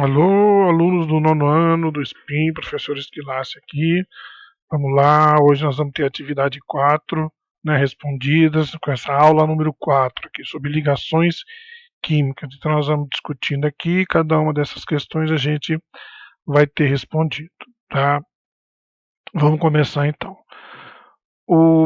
Alô, alunos do nono ano do SPIN, professor Esquilace aqui. Vamos lá, hoje nós vamos ter atividade 4, né, respondidas com essa aula número 4 aqui, sobre ligações químicas. Então nós vamos discutindo aqui, cada uma dessas questões a gente vai ter respondido, tá? Vamos começar então.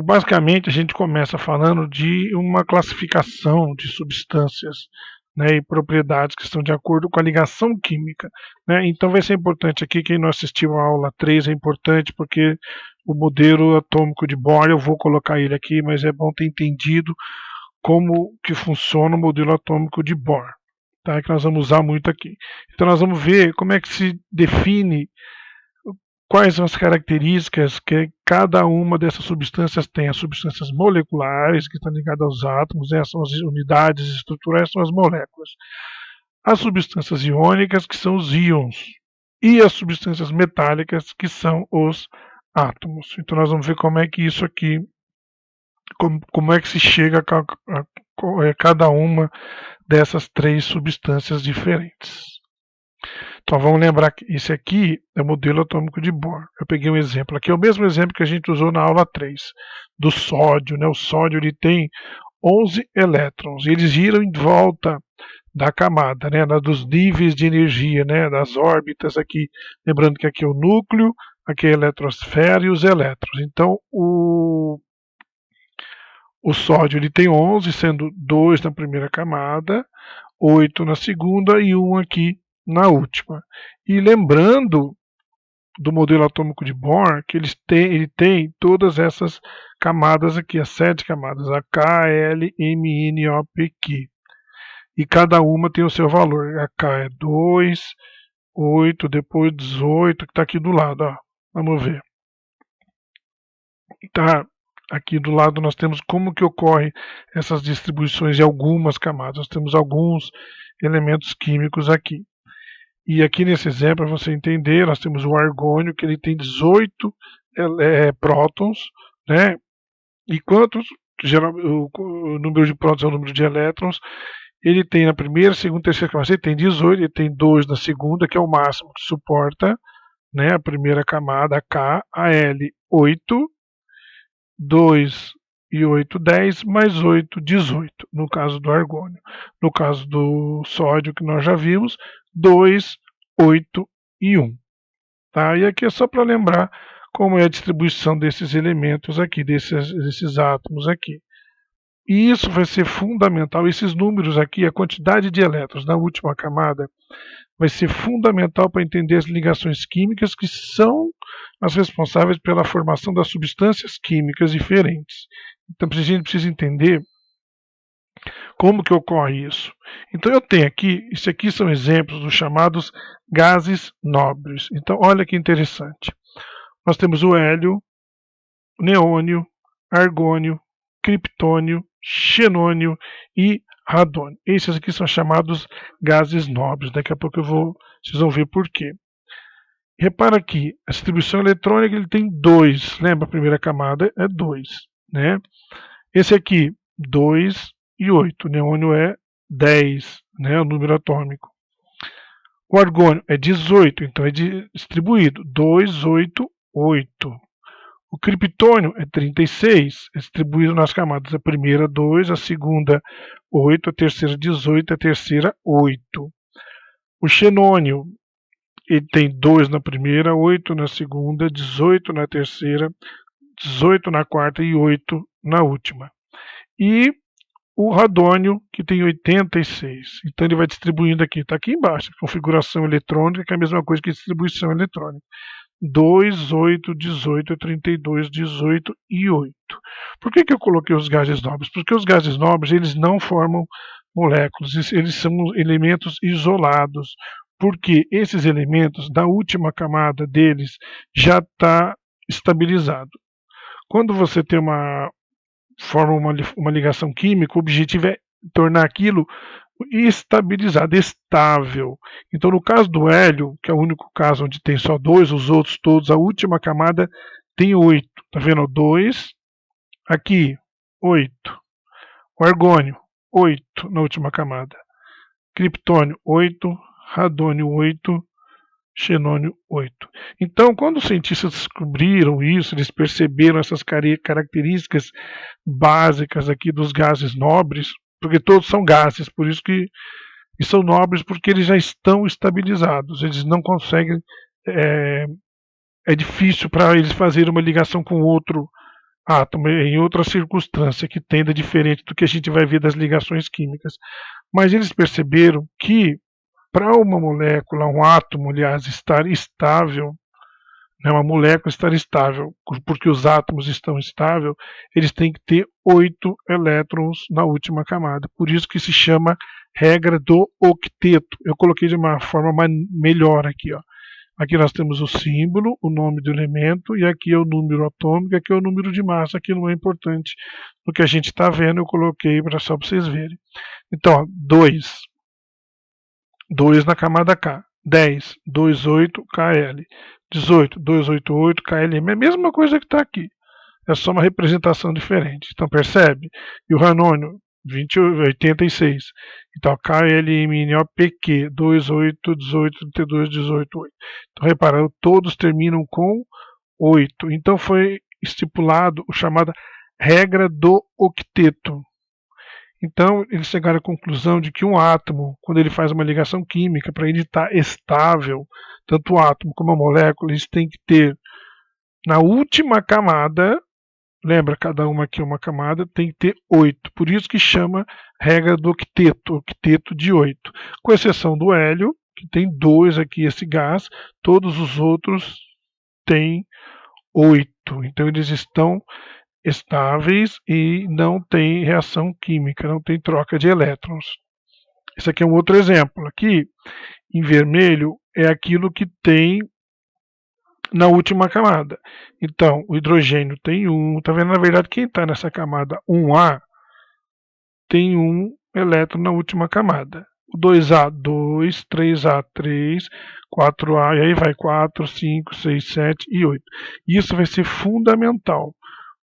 Basicamente a gente começa falando de uma classificação de substâncias, né, e propriedades que estão de acordo com a ligação química, né? Então vai ser importante aqui, quem não assistiu a aula 3 é importante porque o modelo atômico de Bohr, eu vou colocar ele aqui, mas é bom ter entendido como que funciona o modelo atômico de Bohr, tá? Que nós vamos usar muito aqui. Então nós vamos ver como é que se define, quais são as características que cada uma dessas substâncias tem. As substâncias moleculares, que estão ligadas aos átomos, né, são as unidades estruturais, são as moléculas. As substâncias iônicas, que são os íons. E as substâncias metálicas, que são os átomos. Então nós vamos ver como é que isso aqui, como é que se chega a cada uma dessas três substâncias diferentes. Então vamos lembrar que esse aqui é o modelo atômico de Bohr. Eu peguei um exemplo aqui, é o mesmo exemplo que a gente usou na aula 3, do sódio, né? O sódio ele tem 11 elétrons, e eles giram em volta da camada, né? Dos níveis de energia, né? Das órbitas aqui. Lembrando que aqui é o núcleo, aqui é a eletrosfera e os elétrons. Então o sódio ele tem 11, sendo 2 na primeira camada, 8 na segunda e 1 aqui na última. E lembrando do modelo atômico de Bohr, que ele tem todas essas camadas aqui, as 7 camadas, a K, L, M, N, O, P, Q. E cada uma tem o seu valor. A K é 2, 8, depois 18, que está aqui do lado. Ó. Vamos ver. Tá. Aqui do lado nós temos como que ocorre essas distribuições de algumas camadas. Nós temos alguns elementos químicos aqui. E aqui nesse exemplo, para você entender, nós temos o argônio, que ele tem 18 prótons, né? E quantos, o número de prótons é o número de elétrons, ele tem na primeira, segunda, terceira camada, ele tem 18, ele tem 2 na segunda, que é o máximo que suporta, né? A primeira camada, a K, a L, 8, 2 e 8, 10, mais 8, 18, no caso do argônio. No caso do sódio, que nós já vimos, 2, 8 e 1. Tá? E aqui é só para lembrar como é a distribuição desses elementos aqui, desses átomos aqui. E isso vai ser fundamental, esses números aqui, a quantidade de elétrons na última camada, vai ser fundamental para entender as ligações químicas que são as responsáveis pela formação das substâncias químicas diferentes. Então a gente precisa entender como que ocorre isso. Então eu tenho aqui, isso aqui são exemplos dos chamados gases nobres. Então olha que interessante. Nós temos o hélio, neônio, argônio, criptônio, xenônio e radônio. Esses aqui são chamados gases nobres. Daqui a pouco vocês vão ver por quê. Repara aqui, a distribuição eletrônica ele tem 2. Lembra a primeira camada? É 2. Né? Esse aqui, 2 e 8. O neônio é 10, né? O número atômico. O argônio é 18, então é distribuído. 2, 8, 8. O criptônio é 36, é distribuído nas camadas. A primeira 2, a segunda 8, a terceira 18, a terceira 8. O xenônio ele tem 2 na primeira, 8 na segunda, 18 na terceira, 18 na quarta e 8 na última. E o radônio, que tem 86. Então ele vai distribuindo aqui, está aqui embaixo, configuração eletrônica, que é a mesma coisa que distribuição eletrônica. 2, 8, 18, 32, 18 e 8. Por que eu coloquei os gases nobres? Porque os gases nobres eles não formam moléculas, eles são elementos isolados, porque esses elementos, da última camada deles, já está estabilizado. Quando você tem forma uma ligação química, o objetivo é tornar aquilo estabilizado, estável. Então, no caso do hélio, que é o único caso onde tem só 2, os outros todos, a última camada tem 8. Tá vendo? 2, aqui, 8. O argônio, 8 na última camada. Criptônio, 8. radônio 8, xenônio 8. Então, quando os cientistas descobriram isso, eles perceberam essas características básicas aqui dos gases nobres, porque todos são gases, por isso que e são nobres porque eles já estão estabilizados, eles não conseguem, é, é difícil para eles fazerem uma ligação com outro átomo em outra circunstância que tenda diferente do que a gente vai ver das ligações químicas. Mas eles perceberam que para uma molécula, um átomo, aliás, estar estável, né, uma molécula estar estável, porque os átomos estão estáveis, eles têm que ter 8 elétrons na última camada. Por isso que se chama regra do octeto. Eu coloquei de uma forma melhor aqui, ó. Aqui nós temos o símbolo, o nome do elemento, e aqui é o número atômico, aqui é o número de massa, que não é importante. No que a gente está vendo, eu coloquei só para vocês verem. Então, 2. 2 na camada K. 10, 28 KL. 18, 288 KLM. É a mesma coisa que está aqui. É só uma representação diferente. Então, percebe? E o ranônio, 86. Então, KLMNOPQ, 28, 18, 32, 18, 8. Então, repara, todos terminam com 8. Então, foi estipulado o chamado regra do octeto. Então, eles chegaram à conclusão de que um átomo, quando ele faz uma ligação química, para ele estar estável, tanto o átomo como a molécula, eles têm que ter, na última camada, lembra, cada uma aqui é uma camada, tem que ter 8. Por isso que chama regra do octeto, octeto de 8. Com exceção do hélio, que tem 2 aqui, esse gás, todos os outros têm 8. Então, eles estão estáveis e não tem reação química, não tem troca de elétrons. Esse aqui é um outro exemplo. Aqui, em vermelho, é aquilo que tem na última camada. Então, o hidrogênio tem 1, tá vendo? Na verdade, quem está nessa camada 1A tem 1 elétron na última camada. O 2A, 2, 3A, 3, 4A, e aí vai 4, 5, 6, 7 e 8. Isso vai ser fundamental,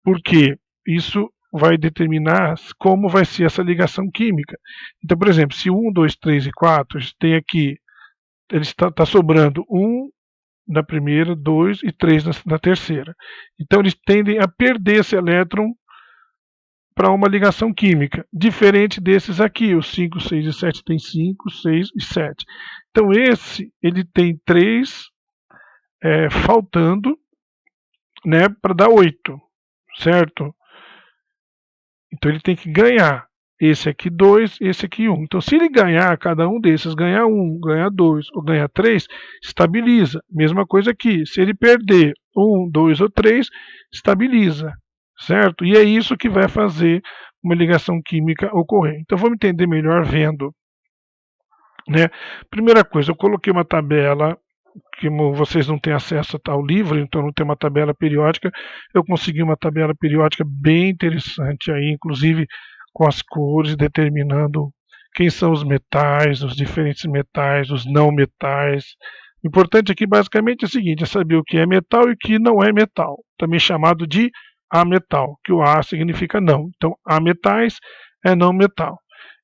porque isso vai determinar como vai ser essa ligação química. Então, por exemplo, se 1, 2, 3 e 4, tem aqui, ele está sobrando 1 na primeira, 2 e 3 na terceira. Então, eles tendem a perder esse elétron para uma ligação química, diferente desses aqui, os 5, 6 e 7 tem 5, 6 e 7. Então, esse, ele tem 3 faltando, né, para dar 8, certo? Então ele tem que ganhar. Esse aqui 2, esse aqui 1. Então se ele ganhar, cada um desses, ganhar 1, ganhar 2 ou ganhar 3, estabiliza. Mesma coisa aqui. Se ele perder 1, 2 ou 3, estabiliza. Certo? E é isso que vai fazer uma ligação química ocorrer. Então vamos entender melhor vendo. Né? Primeira coisa, eu coloquei uma tabela que vocês não têm acesso ao livro, então não tem uma tabela periódica. Eu consegui uma tabela periódica bem interessante aí, inclusive com as cores, determinando quem são os metais, os diferentes metais, os não metais. O importante aqui basicamente é o seguinte, é saber o que é metal e o que não é metal, também chamado de ametal, que o A significa não. Então, ametais é não metal.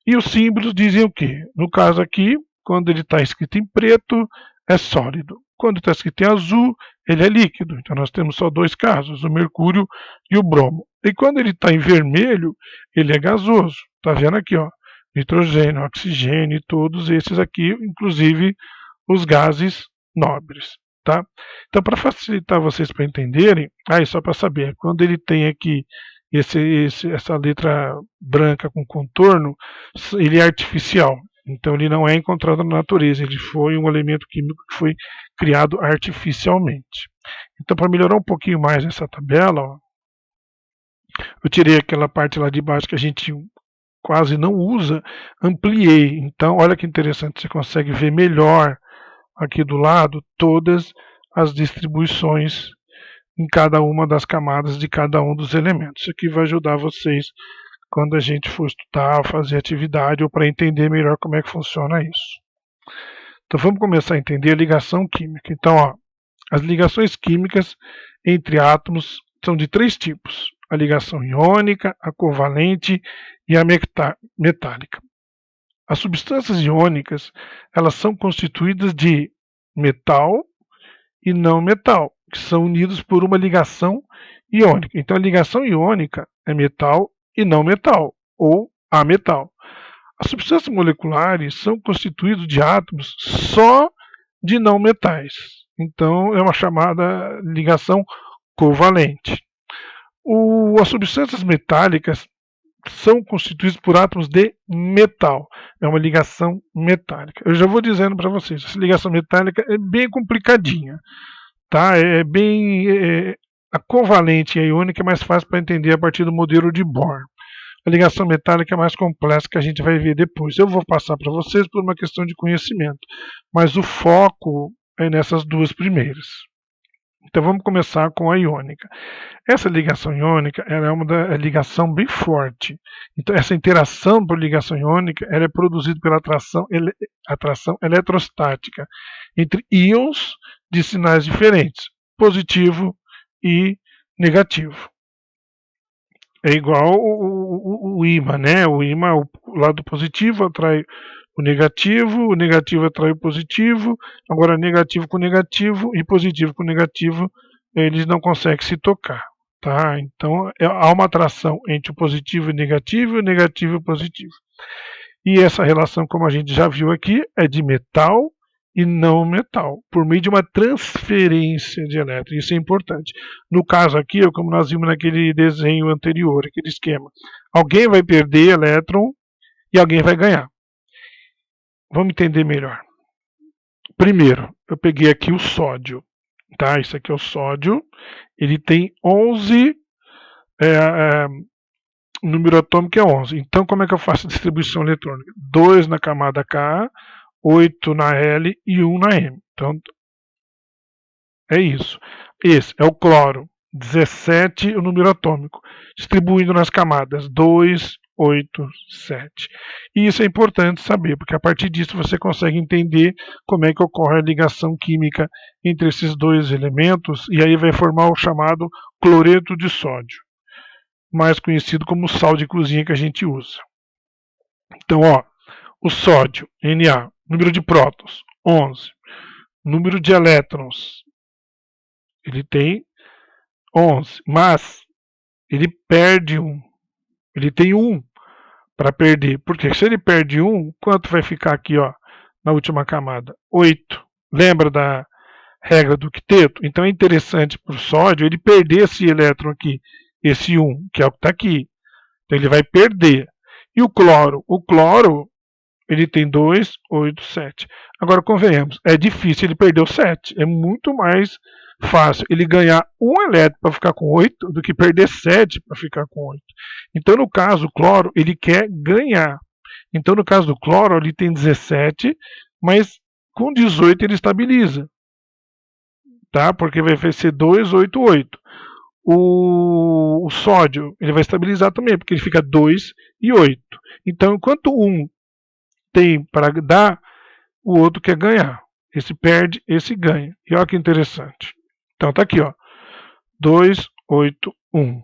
E os símbolos dizem o quê? No caso aqui, quando ele está escrito em preto, é sólido. Quando está escrito em azul, ele é líquido. Então nós temos só dois casos, o mercúrio e o bromo. E quando ele está em vermelho, ele é gasoso. Está vendo aqui, ó, nitrogênio, oxigênio, todos esses aqui, inclusive os gases nobres. Tá? Então, para facilitar vocês para entenderem, aí só para saber, quando ele tem aqui essa letra branca com contorno, ele é artificial. Então ele não é encontrado na natureza, ele foi um elemento químico que foi criado artificialmente. Então, para melhorar um pouquinho mais essa tabela, ó, eu tirei aquela parte lá de baixo que a gente quase não usa, ampliei. Então, olha que interessante, você consegue ver melhor aqui do lado todas as distribuições em cada uma das camadas de cada um dos elementos. Isso aqui vai ajudar vocês quando a gente for estudar, fazer atividade ou para entender melhor como é que funciona isso. Então vamos começar a entender a ligação química. Então, ó, as ligações químicas entre átomos são de 3 tipos: a ligação iônica, a covalente e a metálica. As substâncias iônicas, elas são constituídas de metal e não metal, que são unidos por uma ligação iônica. Então a ligação iônica é metal e não metal, ou ametal. As substâncias moleculares são constituídas de átomos só de não metais. Então é uma chamada ligação covalente. As substâncias metálicas são constituídas por átomos de metal. É uma ligação metálica. Eu já vou dizendo para vocês, essa ligação metálica é bem complicadinha. Tá? A covalente e a iônica é mais fácil para entender a partir do modelo de Bohr. A ligação metálica é mais complexa, que a gente vai ver depois. Eu vou passar para vocês por uma questão de conhecimento, mas o foco é nessas duas primeiras. Então vamos começar com a iônica. Essa ligação iônica ela é uma ligação bem forte. Então essa interação por ligação iônica ela é produzida pela atração eletrostática entre íons de sinais diferentes, positivo e negativo. É igual o ímã, né? O ímã, o lado positivo atrai o negativo atrai o positivo, agora negativo com negativo e positivo com negativo, eles não conseguem se tocar. Tá? Então há uma atração entre o positivo e o negativo e o positivo. E essa relação, como a gente já viu aqui, é de metal e não metal, por meio de uma transferência de elétrons. Isso é importante. No caso aqui, como nós vimos naquele desenho anterior, aquele esquema, alguém vai perder elétron e alguém vai ganhar. Vamos entender melhor. Primeiro, eu peguei aqui o sódio. Tá? Isso aqui é o sódio. Ele tem 11, o número atômico é 11. Então, como é que eu faço a distribuição eletrônica? 2 na camada K, 8 na L e 1 na M. Então, é isso. Esse é o cloro. 17 o número atômico. Distribuindo nas camadas 2, 8, 7. E isso é importante saber, porque a partir disso você consegue entender como é que ocorre a ligação química entre esses dois elementos, e aí vai formar o chamado cloreto de sódio, mais conhecido como sal de cozinha que a gente usa. Então, ó, o sódio, Na, número de prótons, 11. Número de elétrons, ele tem 11, mas ele perde um. Ele tem 1 para perder. Porque se ele perde 1, quanto vai ficar aqui, ó, na última camada? 8. Lembra da regra do quinteto? Então é interessante para o sódio ele perder esse elétron aqui, esse 1, que é o que está aqui. Então ele vai perder. E o cloro? O cloro, ele tem 2, 8, 7. Agora, convenhamos, é difícil ele perder o 7. É muito mais fácil ele ganhar 1 elétron para ficar com 8 do que perder 7 para ficar com 8. Então, no caso, o cloro, ele quer ganhar. Então, no caso do cloro, ele tem 17, mas com 18 ele estabiliza. Tá? Porque vai ser 2, 8, 8. O sódio, ele vai estabilizar também, porque ele fica 2 e 8. Então, enquanto um tem para dar, o outro quer ganhar. Esse perde, esse ganha. E olha que interessante. Então tá aqui, ó. 2, 8, 1.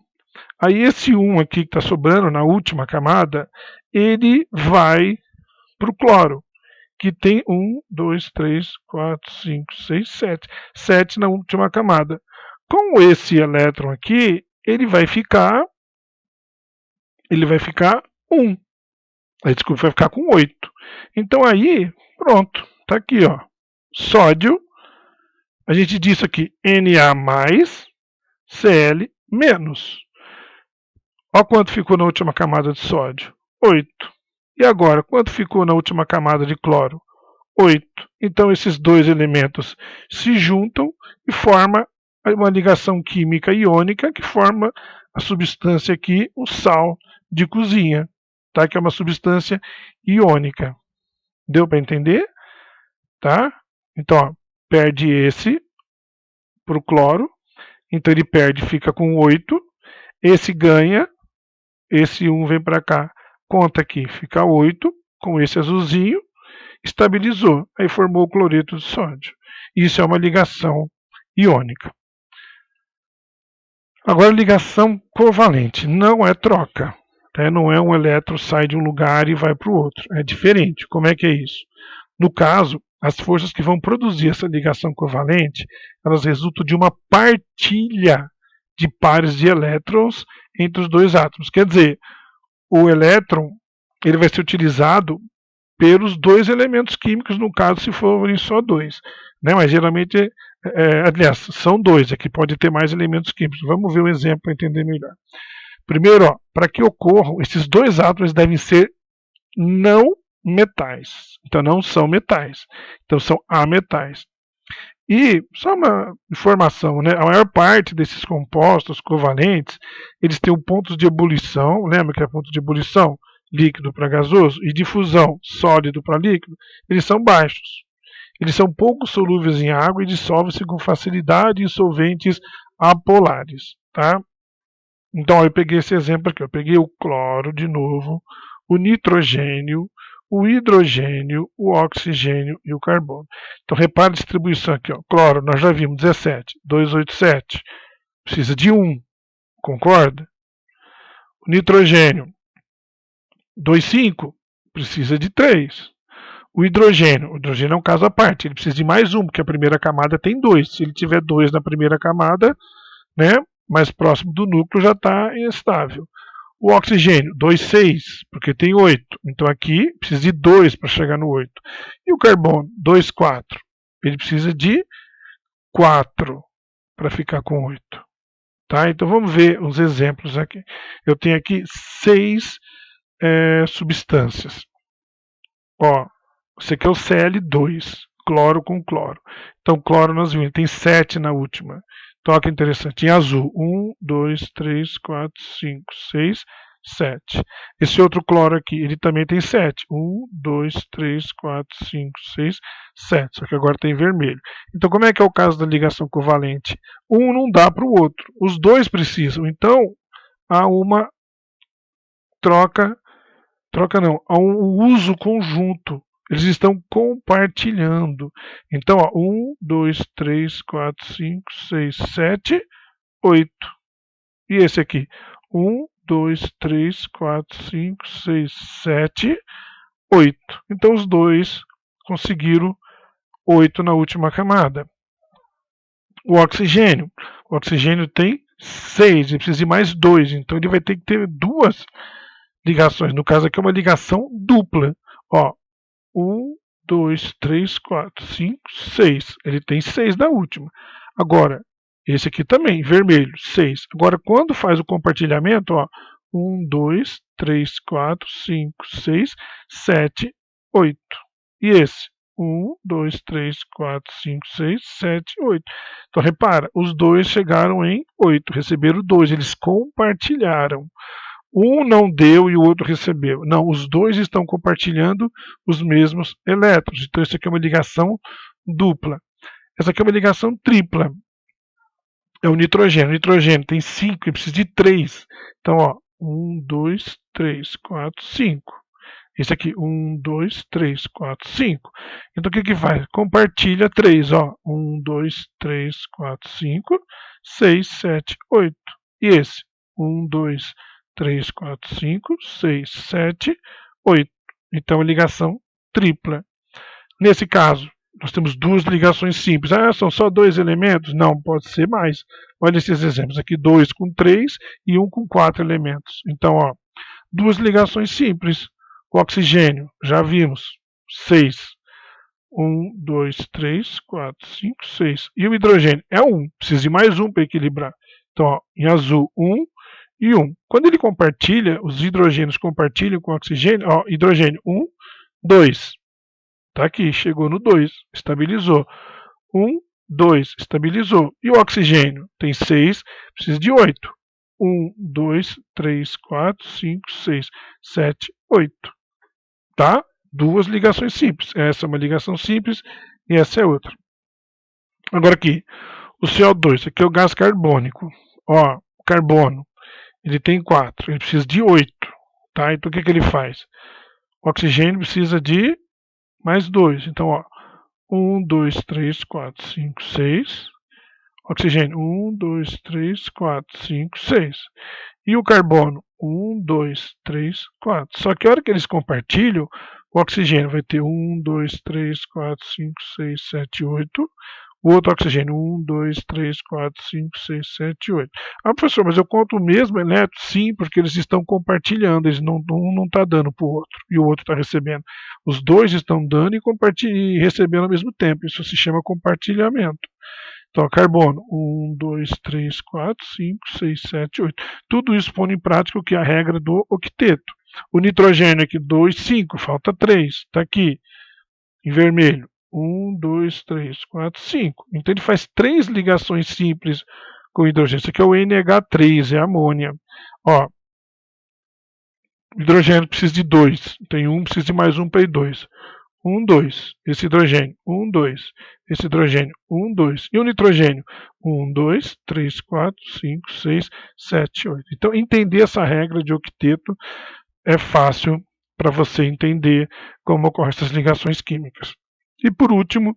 Aí esse 1 aqui que está sobrando na última camada, ele vai para o cloro, que tem 1, 2, 3, 4, 5, 6, 7. 7 na última camada. Com esse elétron aqui, ele vai ficar 1. Desculpa, vai ficar com 8. Então aí, pronto, tá aqui, ó. Sódio, a gente disse aqui Na+, Cl-. Olha quanto ficou na última camada de sódio, 8. E agora, quanto ficou na última camada de cloro? 8. Então esses dois elementos se juntam e formam uma ligação química iônica que forma a substância aqui, o sal de cozinha, tá? Que é uma substância iônica. Deu para entender? Tá? Então, ó, perde esse para o cloro, então ele perde, fica com 8, esse ganha, esse 1 vem para cá, conta aqui, fica 8, com esse azulzinho, estabilizou, aí formou o cloreto de sódio. Isso é uma ligação iônica. Agora, ligação covalente, não é troca. Tá? Não é um elétron sai de um lugar e vai para o outro. É diferente. Como é que é isso? No caso, as forças que vão produzir essa ligação covalente, elas resultam de uma partilha de pares de elétrons entre os dois átomos. Quer dizer, o elétron ele vai ser utilizado pelos dois elementos químicos, no caso, se forem só dois. Né? Mas geralmente, aliás, são dois, aqui pode ter mais elementos químicos. Vamos ver um exemplo para entender melhor. Primeiro, para que ocorram, esses dois átomos devem ser não metais. Então não são metais. Então são ametais. E só uma informação, né? A maior parte desses compostos covalentes, eles têm um ponto de ebulição, lembra que é ponto de ebulição? Líquido para gasoso, e de fusão, sólido para líquido, eles são baixos. Eles são pouco solúveis em água e dissolvem-se com facilidade em solventes apolares. Tá? Então, eu peguei esse exemplo aqui. Eu peguei o cloro de novo, o nitrogênio, o hidrogênio, o oxigênio e o carbono. Então, repara a distribuição aqui. Ó. Cloro, nós já vimos 17, 287. Precisa de 1, concorda? O nitrogênio, 2,5, precisa de 3. O hidrogênio é um caso à parte. Ele precisa de mais um, porque a primeira camada tem 2. Se ele tiver 2 na primeira camada, né, mais próximo do núcleo já está estável. O oxigênio, 2,6, porque tem 8. Então aqui precisa de 2 para chegar no 8. E o carbono, 2,4. Ele precisa de 4 para ficar com 8. Tá? Então vamos ver uns exemplos aqui. Eu tenho aqui 6 substâncias. Ó, esse aqui é o Cl2, cloro com cloro. Então cloro nós vimos, tem 7 na última. Então olha que interessante. Em azul, 1, 2, 3, 4, 5, 6, 7. Esse outro cloro aqui, ele também tem 7. 1, 2, 3, 4, 5, 6, 7. Só que agora tem vermelho. Então como é que é o caso da ligação covalente? Um não dá para o outro. Os dois precisam. Então há uma há um uso conjunto. Eles estão compartilhando. Então, ó, 1, 2, 3, 4, 5, 6, 7, 8. E esse aqui? 1, 2, 3, 4, 5, 6, 7, 8. Então, os dois conseguiram 8 na última camada. O oxigênio tem 6, ele precisa de mais 2. Então, ele vai ter que ter duas ligações. No caso aqui é uma ligação dupla. Ó, 1, 2, 3, 4, 5, 6. Ele tem 6 na última. Agora, esse aqui também, vermelho, 6. Agora, quando faz o compartilhamento, ó, 1, 2, 3, 4, 5, 6, 7, 8. E esse? 1, 2, 3, 4, 5, 6, 7, 8. Então, repara, os dois chegaram em 8, receberam 2, eles compartilharam. Um não deu e o outro recebeu. Não, os dois estão compartilhando os mesmos elétrons. Então, isso aqui é uma ligação dupla. Essa aqui é uma ligação tripla. É o nitrogênio. O nitrogênio tem 5 e precisa de 3. Então, ó, 1, 2, 3, 4, 5. Esse aqui, 1, 2, 3, 4, 5. Então, o que que faz? Compartilha 3. Ó, 1, 2, 3, 4, 5, 6, 7, 8. E esse? 1, 2, 3, 4, 5, 6, 7, 8. Então, a ligação tripla. Nesse caso, nós temos duas ligações simples. Ah, são só 2 elementos? Não, pode ser mais. Olha esses exemplos aqui, 2 com 3 e 1 com 4 elementos. Então, ó, duas ligações simples. O oxigênio, já vimos, 6. 1, 2, 3, 4, 5, 6. E o hidrogênio é 1, precisa de mais um para equilibrar. Então, ó, em azul, 1 e 1. Quando ele compartilha, os hidrogênios compartilham com o oxigênio, ó, hidrogênio 1, 2. Tá aqui, chegou no 2, estabilizou. 1, 2, estabilizou. E o oxigênio tem 6, precisa de 8. 1, 2, 3, 4, 5, 6, 7, 8. Tá? Duas ligações simples. Essa é uma ligação simples e essa é outra. Agora aqui, o CO2, aqui é o gás carbônico. Ó, o carbono, ele tem 4, ele precisa de 8. Tá? Então o que, que ele faz? O oxigênio precisa de mais 2. Então, ó, 1, 2, 3, 4, 5, 6. Oxigênio, 1, 2, 3, 4, 5, 6. E o carbono? 1, 2, 3, 4. Só que a hora que eles compartilham, o oxigênio vai ter 1, 2, 3, 4, 5, 6, 7, 8. O outro oxigênio, 1, 2, 3, 4, 5, 6, 7, 8. Ah, professor, mas eu conto o mesmo elétron? Sim, porque eles estão compartilhando, um não está dando para o outro e o outro está recebendo. Os dois estão dando e recebendo ao mesmo tempo. Isso se chama compartilhamento. Então, carbono, 1, 2, 3, 4, 5, 6, 7, 8. Tudo isso pondo em prática o que é a regra do octeto. O nitrogênio aqui, 2, 5, falta 3, está aqui, em vermelho. 1, 2, 3, 4, 5. Então ele faz 3 ligações simples com hidrogênio. Isso aqui é o NH3, é amônia. Ó, hidrogênio precisa de 2. Tem 1, precisa de mais 1 para ir 2. 1, 2. Esse hidrogênio, 1, 2. Esse hidrogênio, 1, 2. E o nitrogênio? 1, 2, 3, 4, 5, 6, 7, 8. Então, entender essa regra de octeto é fácil para você entender como ocorrem essas ligações químicas. E por último,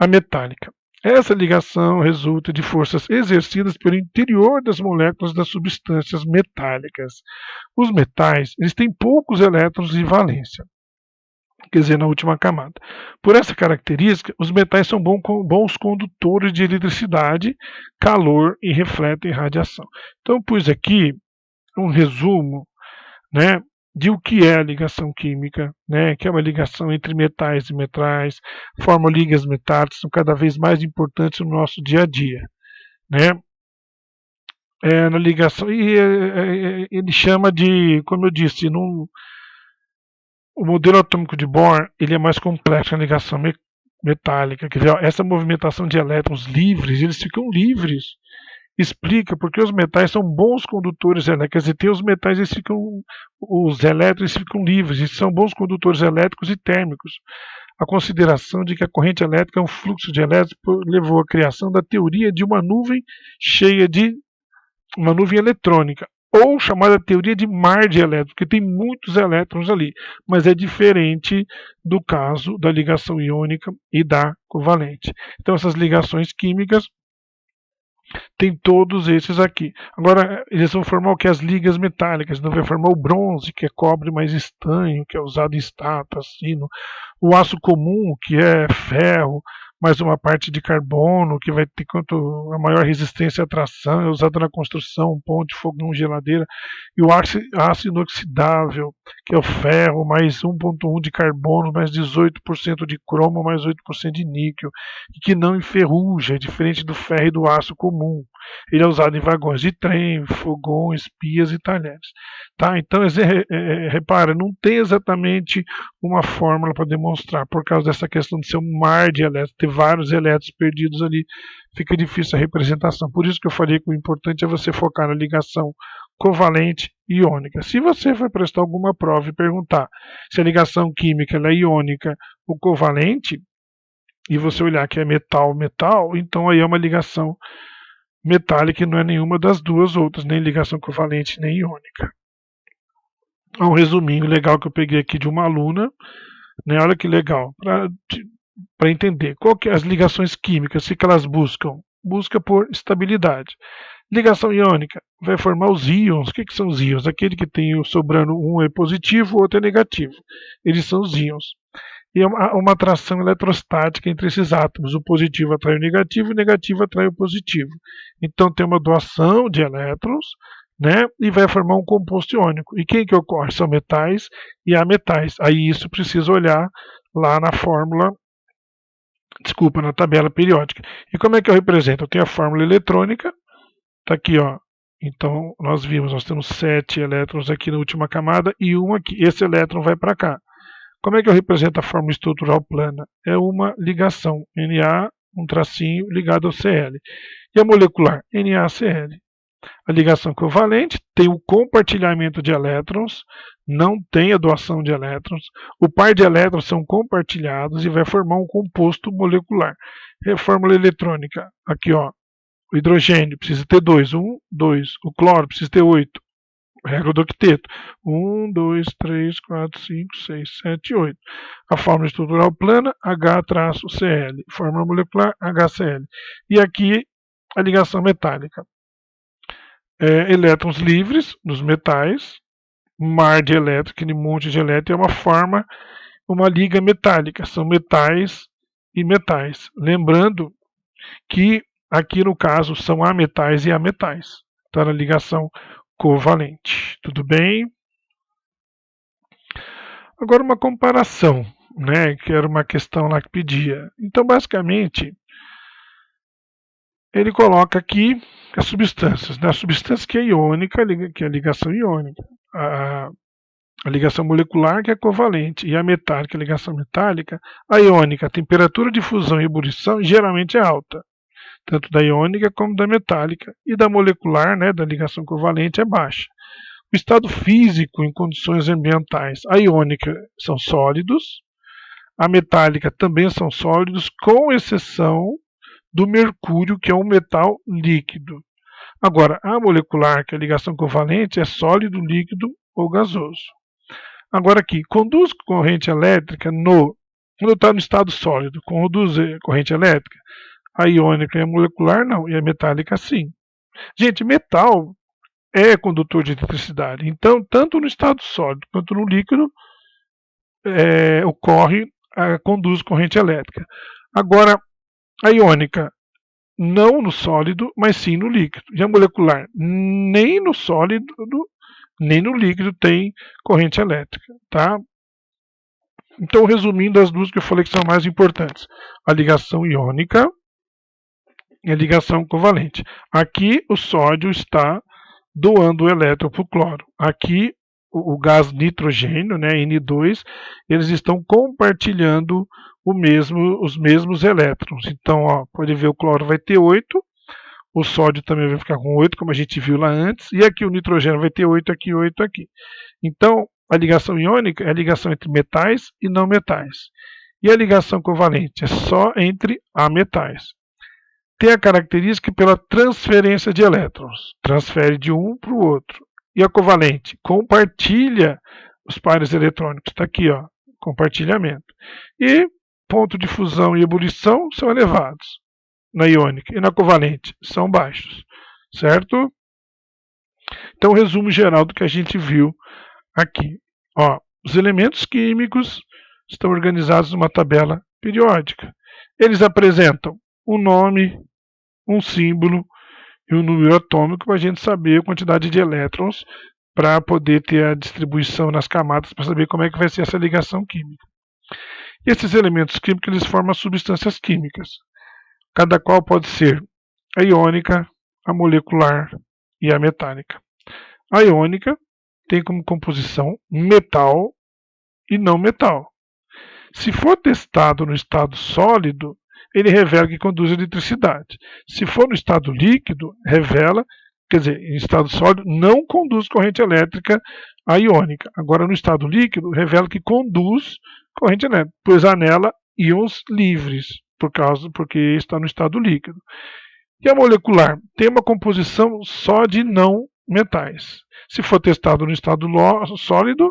a metálica. Essa ligação resulta de forças exercidas pelo interior das moléculas das substâncias metálicas. Os metais eles têm poucos elétrons de valência, quer dizer, na última camada. Por essa característica, os metais são bons condutores de eletricidade, calor e refletem radiação. Então, pus aqui um resumo, né, de o que é a ligação química, né, que é uma ligação entre metais e metais, formam ligas metálicas, são cada vez mais importantes no nosso dia a dia, né. Na ligação, e ele chama de, como eu disse, o modelo atômico de Bohr ele é mais complexo na ligação metálica. Quer dizer, essa movimentação de elétrons livres, eles ficam livres. Explica porque os metais são bons condutores elétricos. Quer dizer, tem os metais, os elétrons ficam livres, e são bons condutores elétricos e térmicos. A consideração de que a corrente elétrica é um fluxo de elétrons levou à criação da teoria de uma nuvem cheia de uma nuvem eletrônica, ou chamada teoria de mar de elétrons, porque tem muitos elétrons ali, mas é diferente do caso da ligação iônica e da covalente. Então essas ligações químicas tem todos esses aqui. Agora, eles vão formar o que? As ligas metálicas. Então, vai formar o bronze, que é cobre mais estanho, que é usado em estátuas, sino. O aço comum, que é ferro, mais uma parte de carbono, que vai ter quanto a maior resistência à tração, é usado na construção, ponte, fogão, geladeira. E o aço inoxidável, que é o ferro, mais 1,1 de carbono, mais 18% de cromo, mais 8% de níquel, e que não enferruja, é diferente do ferro e do aço comum. Ele é usado em vagões de trem, fogões, pias e talheres. Tá? Então, repara, não tem exatamente uma fórmula para demonstrar, por causa dessa questão de ser um mar de elétrons, ter vários elétrons perdidos ali, fica difícil a representação. Por isso que eu falei que o importante é você focar na ligação covalente e iônica. Se você for prestar alguma prova e perguntar se a ligação química ela é iônica ou covalente, e você olhar que é metal-metal, então aí é uma ligação metálica e não é nenhuma das duas outras, nem ligação covalente nem iônica. Um resuminho legal que eu peguei aqui de uma aluna, né? Olha que legal, para entender qual que é as ligações químicas, o que elas buscam? Busca por estabilidade. Ligação iônica vai formar os íons. O que são os íons? Aquele que tem sobrando um é positivo, o outro é negativo. Eles são os íons. E é uma atração eletrostática entre esses átomos. O positivo atrai o negativo atrai o positivo. Então tem uma doação de elétrons, né, e vai formar um composto iônico. E quem que ocorre? São metais e ametais. Aí isso precisa olhar lá na fórmula, desculpa, na tabela periódica. E como é que eu represento? Eu tenho a fórmula eletrônica, está aqui, ó. Então nós vimos, nós temos 7 elétrons aqui na última camada e um aqui. Esse elétron vai para cá. Como é que eu represento a fórmula estrutural plana? É uma ligação, Na, um tracinho ligado ao Cl. E a molecular? NaCl. A ligação covalente tem o compartilhamento de elétrons, não tem a doação de elétrons. O par de elétrons são compartilhados e vai formar um composto molecular. E a fórmula eletrônica, aqui ó, o hidrogênio precisa ter 2, 1, 2. O cloro precisa ter 8. Regra do octeto. 1, 2, 3, 4, 5, 6, 7, 8. A fórmula estrutural plana, H-Cl. Fórmula molecular, HCl. E aqui a ligação metálica. elétrons livres nos metais, mar de elétrons, aquele monte de elétrons, uma liga metálica, são metais e metais. Lembrando que aqui no caso são ametais e ametais, está na ligação covalente. Tudo bem? Agora uma comparação, né, que era uma questão lá que pedia. Então, basicamente, ele coloca aqui as substâncias, né? A substância que é iônica, que é a ligação iônica, a ligação molecular, que é covalente, e a metálica, a ligação metálica. A iônica, a temperatura de fusão e ebulição geralmente é alta, tanto da iônica como da metálica, e da molecular, né, da ligação covalente, é baixa. O estado físico em condições ambientais, a iônica são sólidos, a metálica também são sólidos, com exceção do mercúrio, que é um metal líquido. Agora, a molecular, que é a ligação covalente, é sólido, líquido ou gasoso. Agora aqui, conduz corrente elétrica quando está no estado sólido, conduz corrente elétrica? A iônica e a molecular não, e a metálica sim. Gente, metal é condutor de eletricidade, então tanto no estado sólido quanto no líquido conduz corrente elétrica. Agora, a iônica não no sólido, mas sim no líquido. E a molecular nem no sólido nem no líquido tem corrente elétrica, tá? Então, resumindo as duas que eu falei que são mais importantes: a ligação iônica e a ligação covalente. Aqui o sódio está doando o elétron para o cloro. Aqui o gás nitrogênio, né, N2, eles estão compartilhando os mesmos elétrons. Então, ó, pode ver, o cloro vai ter 8, o sódio também vai ficar com 8, como a gente viu lá antes, e aqui o nitrogênio vai ter 8 aqui, 8 aqui. Então, a ligação iônica é a ligação entre metais e não metais. E a ligação covalente é só entre ametais. Tem a característica pela transferência de elétrons, transfere de um para o outro. E a covalente compartilha os pares eletrônicos, está aqui, ó, compartilhamento. E ponto de fusão e ebulição são elevados na iônica, e na covalente são baixos, certo? Então, resumo geral do que a gente viu aqui. Ó, os elementos químicos estão organizados numa tabela periódica. Eles apresentam um nome, um símbolo e um número atômico para a gente saber a quantidade de elétrons, para poder ter a distribuição nas camadas, para saber como é que vai ser essa ligação química. E esses elementos químicos eles formam substâncias químicas, cada qual pode ser a iônica, a molecular e a metálica. A iônica tem como composição metal e não metal. Se for testado no estado sólido, ele revela que conduz eletricidade. Se for no estado líquido, em estado sólido, não conduz corrente elétrica a iônica. Agora, no estado líquido, revela que conduz corrente elétrica, pois há nela íons livres, porque está no estado líquido. E a molecular tem uma composição só de não metais. Se for testado no estado sólido,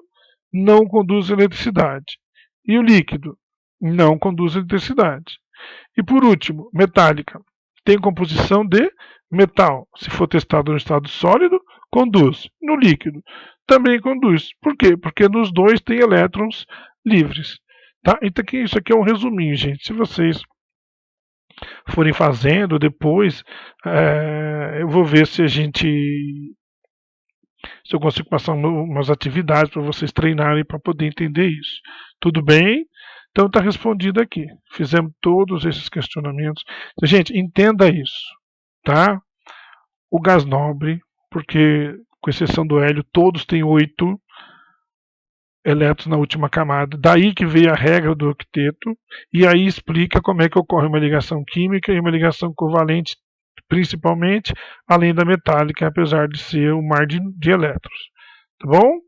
não conduz eletricidade. E o líquido não conduz eletricidade. E por último, metálica tem composição de metal. Se for testado no estado sólido, conduz. No líquido, também conduz. Por quê? Porque nos dois tem elétrons livres. Tá? Então isso aqui é um resuminho, gente. Se vocês forem fazendo depois, eu vou ver se eu consigo passar umas atividades para vocês treinarem para poder entender isso. Tudo bem? Então está respondido aqui. Fizemos todos esses questionamentos. Então, gente, entenda isso, tá? O gás nobre, porque com exceção do hélio, todos têm 8 elétrons na última camada. Daí que veio a regra do octeto, e aí explica como é que ocorre uma ligação química e uma ligação covalente, principalmente, além da metálica, apesar de ser um mar de elétrons. Tá bom?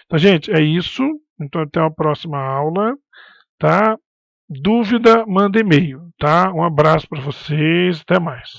Então, gente, é isso. Então, até a próxima aula. Tá? Dúvida, manda e-mail. Tá? Um abraço para vocês. Até mais.